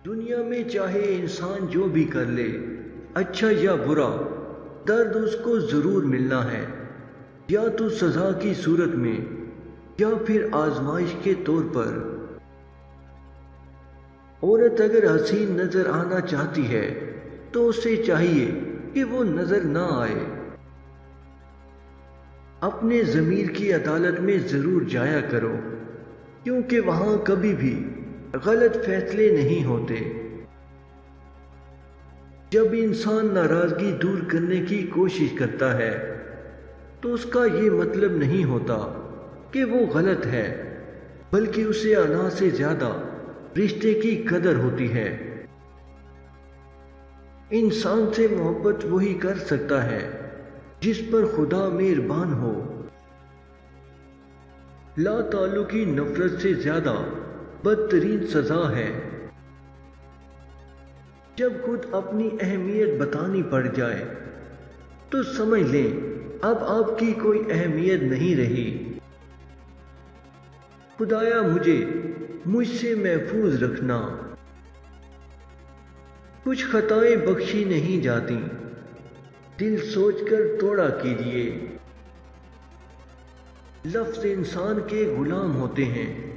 دنیا میں چاہے انسان جو بھی کر لے، اچھا یا برا، درد اس کو ضرور ملنا ہے، یا تو سزا کی صورت میں یا پھر آزمائش کے طور پر۔ عورت اگر حسین نظر آنا چاہتی ہے تو اسے چاہیے کہ وہ نظر نہ آئے۔ اپنے ضمیر کی عدالت میں ضرور جایا کرو، کیونکہ وہاں کبھی بھی غلط فیصلے نہیں ہوتے۔ جب انسان ناراضگی دور کرنے کی کوشش کرتا ہے تو اس کا یہ مطلب نہیں ہوتا کہ وہ غلط ہے، بلکہ اسے انا سے زیادہ رشتے کی قدر ہوتی ہے۔ انسان سے محبت وہی کر سکتا ہے جس پر خدا مہربان ہو۔ لا تعلقی نفرت سے زیادہ بدترین سزا ہے۔ جب خود اپنی اہمیت بتانی پڑ جائے تو سمجھ لیں اب آپ کی کوئی اہمیت نہیں رہی۔ خدایا مجھ سے محفوظ رکھنا۔ کچھ خطائیں بخشی نہیں جاتی، دل سوچ کر توڑا کیجیے۔ لفظ انسان کے غلام ہوتے ہیں،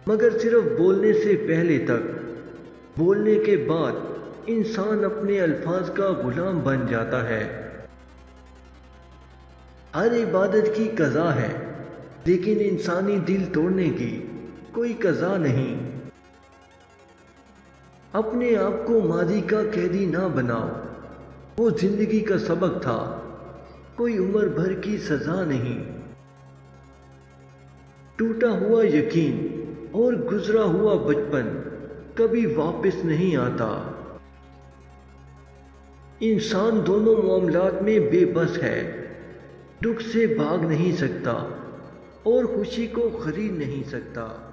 مگر صرف بولنے سے پہلے تک، بولنے کے بعد انسان اپنے الفاظ کا غلام بن جاتا ہے۔ ہر عبادت کی قضا ہے، لیکن انسانی دل توڑنے کی کوئی قضا نہیں۔ اپنے آپ کو ماضی کا قیدی نہ بناؤ، وہ زندگی کا سبق تھا، کوئی عمر بھر کی سزا نہیں۔ ٹوٹا ہوا یقین اور گزرا ہوا بچپن کبھی واپس نہیں آتا۔ انسان دونوں معاملات میں بے بس ہے، دکھ سے بھاگ نہیں سکتا اور خوشی کو خرید نہیں سکتا۔